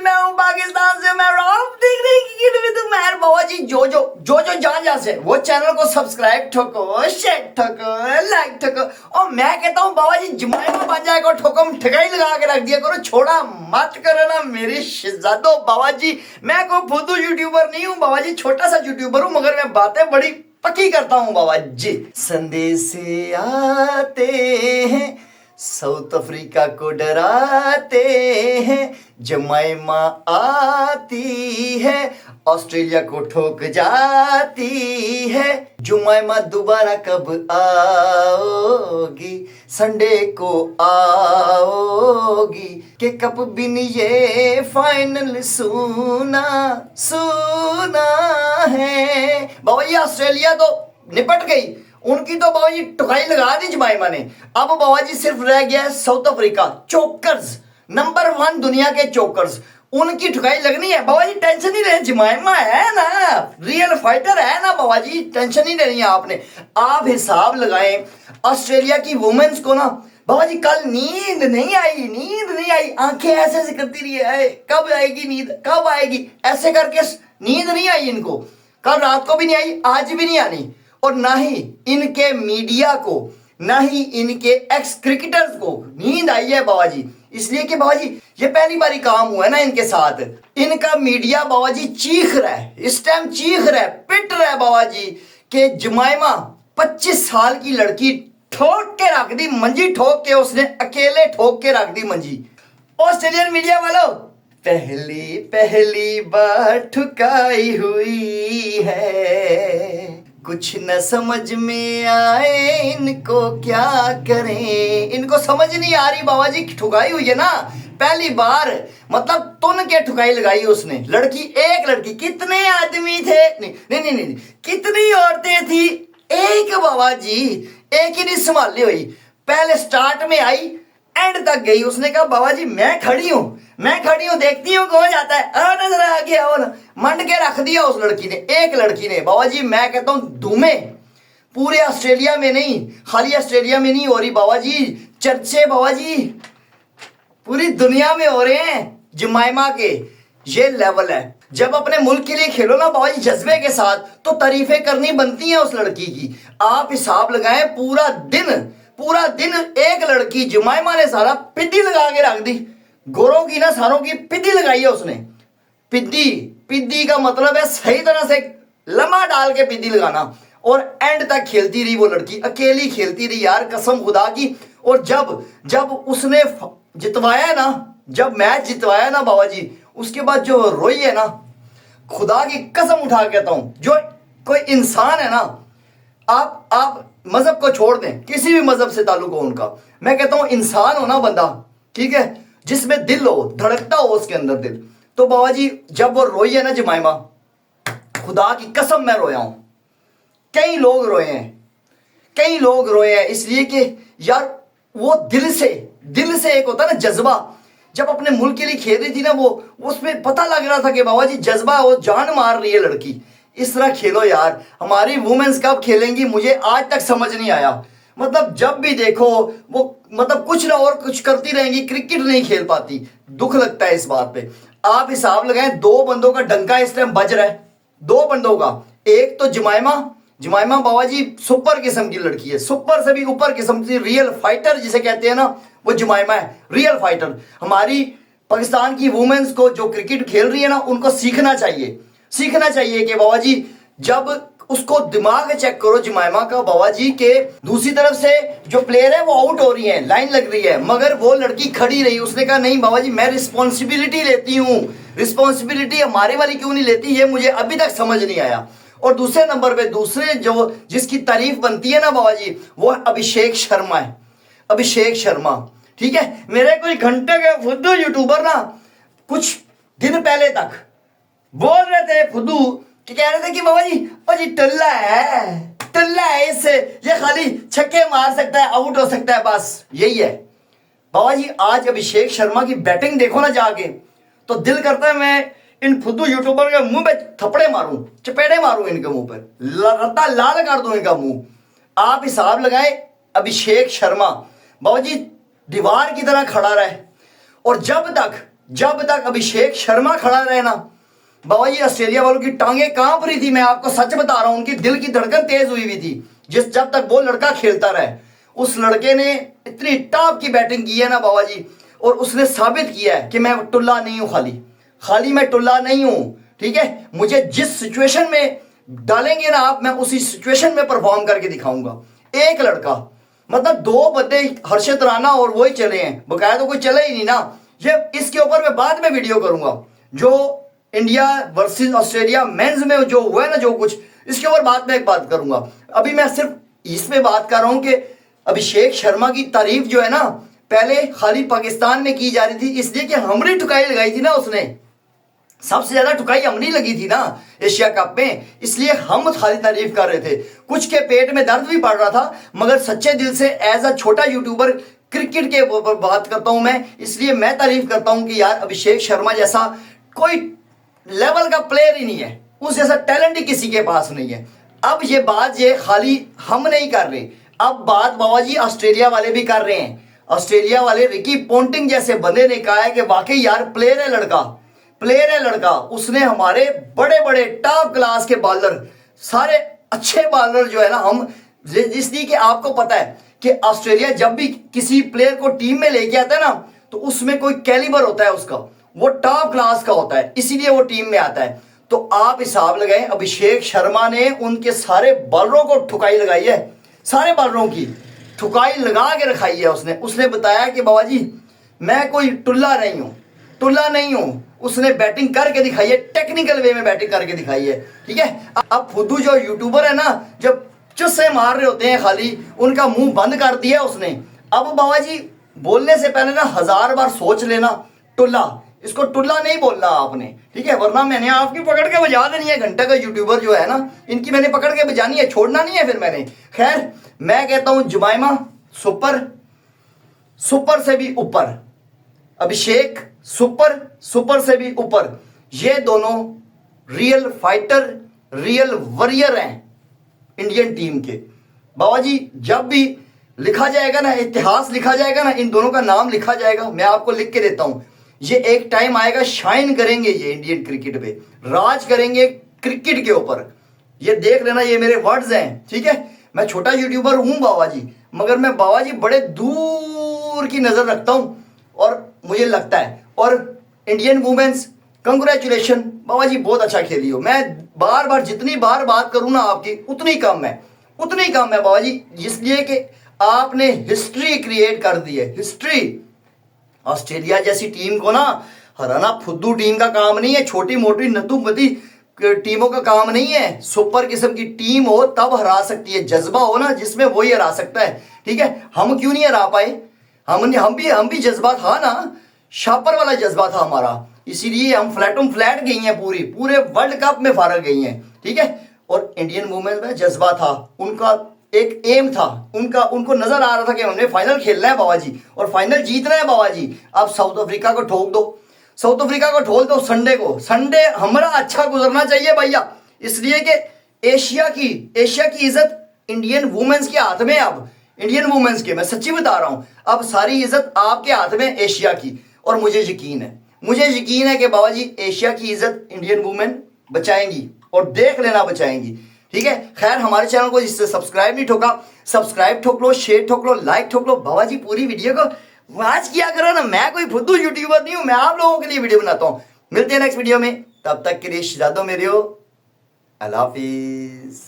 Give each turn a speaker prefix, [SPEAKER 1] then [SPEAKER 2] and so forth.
[SPEAKER 1] मैं हूँ पाकिस्तान से, मैं रॉब देख रही क्रिकेट विद मेहर बाबा जी। जो जहाँ से वो चैनल को सब्सक्राइब ठोको, शेयर ठोको, लाइक ठोको। और मैं कहता हूँ बाबा जी जमाइमा बन जाए को ठोकम ठिकाई लगा के रख दिया करो, छोड़ा मत करो ना मेरी शहजादो बाबा जी। मैं कोई फुदू यूट्यूबर नहीं हूँ बाबा जी, छोटा सा यूट्यूबर हूँ, मगर मैं बातें बड़ी पक्की करता हूँ बाबा जी। संदेश आते हैं साउथ अफ्रीका को डराते हैं, जमाइमा आती है ऑस्ट्रेलिया को ठोक जाती है। जमाइमा दोबारा कब आओगी, संडे को आओगी कि कब भी नहीं ये फाइनल सुना है। बाबा ये ऑस्ट्रेलिया तो निपट गई, उनकी तो बाबा जी टुकाई लगा दी जमाइमा ने। अब बाबा जी सिर्फ रह गया है साउथ अफ्रीका, चोकर्स नंबर 1 दुनिया के चोकर्स, उनकी ठुकाई लगनी है। बाबा जी टेंशन नहीं लेनी, जमाइमा है ना, रियल फाइटर है ना बाबा जी, टेंशन नहीं लेनी है आपने। आप हिसाब लगाएं ऑस्ट्रेलिया की वुमेन्स को ना बाबा जी, कल नींद नहीं आई, आंखें ऐसे ऐसे करती रही है, कब आएगी नींद, कब आएगी, ऐसे करके नींद नहीं आई इनको। कल रात को भी नहीं आई, आज भी नहीं आनी। और ना ही इनके मीडिया को, ना ही इनके एक्स क्रिकेटर्स को नींद आई है बाबा जी, इसलिए कि बाबा जी ये पहली बारी काम हुआ है ना इनके साथ। इनका मीडिया बाबा जी चीख रहा है, इस टाइम चीख रहा है, पिट रहा है बाबा जी कि जमाइमा 25 साल की लड़की ठोक के रख दी मंजी, ठोक के उसने अकेले ठोक के रख दी मंजी। ऑस्ट्रेलियन मीडिया वालों, पहली बार ठुकाई हुई है, कुछ न समझ में आए इनको क्या करें। इनको समझ नहीं आ रही बाबा जी, ठुकाई हुई है ना पहली बार, मतलब तुन के ठुकाई लगाई उसने। लड़की, एक लड़की, कितने आदमी थे, नहीं, कितनी औरतें थी, एक बाबा जी, एक ही नहीं संभाली हुई। पहले स्टार्ट में आई, एंड तक गई, उसने कहा बाबा जी मैं खड़ी हूं, देखती हूँ कौन जाता है, नजर आ गया, और मंड के रख दिया उस लड़की ने, एक लड़की ने। बाबा जी मैं कहता हूं धूमे पूरे ऑस्ट्रेलिया में नहीं, खाली ऑस्ट्रेलिया में नहीं हो रही बाबा जी, चर्चे बाबा जी पूरी दुनिया में हो रहे हैं जमाइमा के। ये लेवल है, जब अपने मुल्क के लिए खेलो ना बाबा जी जज्बे के साथ, तो तारीफें करनी बनती हैं उस लड़की की। आप हिसाब लगाएं, पूरा दिन एक लड़की जमाइमा ने सारा पिद्दी लगा के रख दी, गोरों की ना सारों की पिद्दी लगाई है उसने। पिद्दी का मतलब है सही तरह से लम्हा डाल के पिद्दी लगाना, और एंड तक खेलती रही वो लड़की, अकेली खेलती रही यार, कसम खुदा की। और जब उसने जितवाया ना, जब मैच जितवाया ना बाबा जी, उसके बाद जो रोई है ना, खुदा की कसम उठा कहता हूं, जो कोई इंसान है ना, आप मजहब को छोड़ दें, किसी भी मजहब से ताल्लुक हो उनका, मैं कहता हूं इंसान हो ना बंदा, ठीक है, जिसमें दिल हो, धड़कता हो उसके अंदर दिल, तो बाबा जी जब वो रोई है ना जमाइमा, खुदा की कसम मैं रोया हूं। कई लोग रोए हैं इसलिए कि यार वो दिल से एक होता है ना जज्बा, जब अपने मुल्क के लिए खेल रही थी ना, वो उसमें पता लग रहा था कि बाबा जी जज्बा, वो जान मार रही है लड़की। इस तरह खेलो यार। हमारी वुमेन्स कब खेलेंगी मुझे आज तक समझ नहीं आया, मतलब जब भी देखो वो मतलब कुछ ना और कुछ करती रहेंगी, क्रिकेट नहीं खेल पाती। दुख लगता है इस बात पे। आप हिसाब लगाएं, 2 बंदों का डंका इस टाइम बज रहा है, 2 बंदों का। एक तो जमाइमा बाबा जी सुपर किस्म की लड़की है, सुपर से भी ऊपर किस्म की, रियल फाइटर जिसे कहते हैं ना, वो जमाइमा है, रियल फाइटर। हमारी पाकिस्तान की वुमेन्स को जो क्रिकेट खेल रही है ना, उनको सीखना चाहिए कि बाबा जी जब उसको दिमाग चेक करो जमाइमा का बाबा जी, के दूसरी तरफ से जो प्लेयर है वो आउट हो रही है, लाइन लग रही है, मगर वो लड़की खड़ी रही, उसने कहा नहीं बाबा जी मैं रिस्पॉन्सिबिलिटी लेती हूँ। रिस्पॉन्सिबिलिटी हमारे वाली क्यों नहीं लेती, ये मुझे अभी तक समझ नहीं आया। और दूसरे नंबर पे जिसकी तारीफ बनती है ना बाबा जी, वो अभिषेक शर्मा, ठीक है। मेरे कुछ घंटे के फुद्दू यूट्यूबर ना कुछ दिन पहले तक बोल रहे थे फुद्दू, कि कह रहे थे कि बाबा जी टल्ला है, इससे ये खाली छक्के मार सकता है, आउट हो सकता है, बस यही है बाबा जी। आज अभिषेक शर्मा की बैटिंग देखो ना जाके, तो दिल करता है मैं इन फुद्दू यूट्यूबर के मुंह पे थप्पड़े मारूं, चपेड़े मारूं इनके मुंह पर, रत्ता लाल कर दूं इनका मुंह। आप हिसाब लगाएं, अभिषेक शर्मा बाबा जी दीवार की तरह खड़ा रहे, और जब तक जब तक अभिषेक शर्मा खड़ा रहे ना बाबा जी, ऑस्ट्रेलिया वालों की टांगे कांप रही थी। मैं आपको सच बता रहा हूं, उनकी दिल की धड़कन तेज हुई हुई थी। जब तक वो लड़का खेलता रहे, उस लड़के ने इतनी टॉप की बैटिंग की है ना बाबा जी, और उसने साबित किया है कि मैं टुल्ला नहीं हूं, खाली मैं टुल्ला नहीं हूं। ठीक है, मुझे जिस सिचुएशन में डालेंगे ना आप, मैं उसी सिचुएशन में परफॉर्म करके दिखाऊंगा। एक लड़का, मतलब दो बंदे, हर्षित राणा और वही चले हैं, बकाया तो कोई चले ही नहीं ना। ये इसके ऊपर मैं बाद में वीडियो करूंगा, जो इंडिया वर्सेस ऑस्ट्रेलिया मेंस में जो हुआ है ना, जो कुछ, इसके ऊपर बाद में एक बात करूंगा। अभी मैं सिर्फ इसमें बात कर रहा हूं कि अभिषेक शर्मा की तारीफ जो है ना, पहले खाली पाकिस्तान में की जा रही थी, इसलिए कि हमने ठुकाई लगाई थी ना, उसने सबसे ज्यादा ठुकाई हमने लगी थी ना एशिया कप में, इसलिए हम खाली तारीफ कर रहे थे। कुछ के पेट में दर्द भी पड़ रहा था, मगर सच्चे दिल से एज अ छोटा यूट्यूबर क्रिकेट के ऊपर बात करता हूं मैं, इसलिए मैं तारीफ करता हूं कि यार अभिषेक शर्मा जैसा कोई लेवल का प्लेयर ही नहीं है, उस जैसा टैलेंट ही किसी के पास नहीं है। अब ये बात ये खाली हम नहीं कर रहे, अब बात बाबा जी ऑस्ट्रेलिया वाले भी कर रहे हैं। ऑस्ट्रेलिया वाले रिकी पोंटिंग जैसे बंदे ने कहा है कि वाकई यार प्लेयर है लड़का, प्लेयर है लड़का। उसने हमारे बड़े बड़े टॉप क्लास के बॉलर, सारे अच्छे बॉलर जो है ना, हम जिसलिए कि आपको पता है कि ऑस्ट्रेलिया जब भी किसी प्लेयर को टीम में लेके आता है ना, तो उसमें कोई कैलिबर होता है उसका, वो टॉप क्लास का होता है, इसीलिए वो टीम में आता है। तो आप हिसाब लगाएं, अभिषेक शर्मा ने उनके सारे बॉलरों को ठुकाई लगाई है, सारे बॉलरों की ठुकाई लगा के रखाई है उसने बताया कि बाबा जी मैं कोई टुल्ला नहीं हूं, टुल्ला नहीं हूं। उसने बैटिंग करके दिखाई है, टेक्निकल वे में बैटिंग करके दिखाई है। ठीक है, अब फुद्दू जो यूट्यूबर है ना, जब चुस्से मार रहे होते हैं खाली, उनका मुंह बंद कर दिया उसने। अब बाबा जी बोलने से पहले ना 1000 बार सोच लेना, टुल्ला, इसको टुल्ला नहीं बोलना आपने, ठीक है, वरना मैंने आपकी पकड़ के बजा देनी है। घंटे का यूट्यूबर जो है ना, इनकी मैंने पकड़ के बजानी है, छोड़ना नहीं है फिर मैंने। खैर मैं कहता हूं जुमाइमा सुपर, सुपर से भी ऊपर, अभिषेक सुपर, सुपर से भी ऊपर। ये दोनों रियल फाइटर, रियल वॉरियर हैं इंडियन टीम के। बाबा जी जब भी लिखा जाएगा ना, इतिहास लिखा जाएगा ना, इन दोनों का नाम लिखा जाएगा। मैं आपको लिख के देता हूं, ये एक टाइम आएगा शाइन करेंगे, ये इंडियन क्रिकेट पे राज करेंगे क्रिकेट के ऊपर। ये देख लेना, ये मेरे वर्ड्स हैं। ठीक है, मैं छोटा यूट्यूबर हूं बाबा जी, मगर मैं बाबा जी बड़े दूर की नजर रखता हूं, और मुझे लगता है, और इंडियन वुमेन्स कंग्रेचुलेशन बाबा जी, बहुत अच्छा खेली हो। मैं बार बार जितनी बार बात करूं ना आपकी, उतनी कम है, उतनी कम है बाबा जी, इसलिए कि आपने हिस्ट्री क्रिएट कर दी है, हिस्ट्री। ऑस्ट्रेलिया जैसी टीम को ना हराना फुद्दू टीम का काम नहीं है, छोटी मोटी नतुमती टीमों का काम नहीं है। सुपर किस्म की टीम हो तब हरा सकती है, जज्बा हो ना जिसमें वही हरा सकता है। ठीक है, हम क्यों नहीं हरा पाए? हम भी जज्बा था ना, शापर वाला जज्बा था हमारा, इसीलिए हम फ्लैट गई हैं, पूरे वर्ल्ड कप में फारग गई हैं। ठीक है, और इंडियन वुमेन में जज्बा था, उनका एक एम था, उनको नजर आ रहा था कि हमने फाइनल खेलना है बाबा जी, और फाइनल जीतना है बाबा जी। अब साउथ अफ्रीका को ठोक दो, साउथ अफ्रीका को ठोक दो संडे को, संडे हमारा अच्छा गुजरना चाहिए भैया, इसलिए कि एशिया की इज्जत इंडियन वुमेन्स के हाथ में। अब इंडियन वुमेन्स के, मैं सच्ची बता रहा हूं, अब सारी इज्जत आपके हाथ में एशिया की। और मुझे यकीन है कि बाबा जी एशिया की इज्जत इंडियन वुमेन बचाएंगी, और देख लेना बचाएंगी। ठीक है, खैर हमारे चैनल को जिससे सब्सक्राइब नहीं ठोका, सब्सक्राइब ठोक लो, शेयर ठोक लो, लाइक ठोक लो। बाबा जी पूरी वीडियो को वॉच किया करो ना, मैं कोई फुद्दू यूट्यूबर नहीं हूं, मैं आप लोगों के लिए वीडियो बनाता हूं। मिलते हैं नेक्स्ट वीडियो में, तब तक के लिए शिजा दो मेरे हो, अल्लाह हाफिज।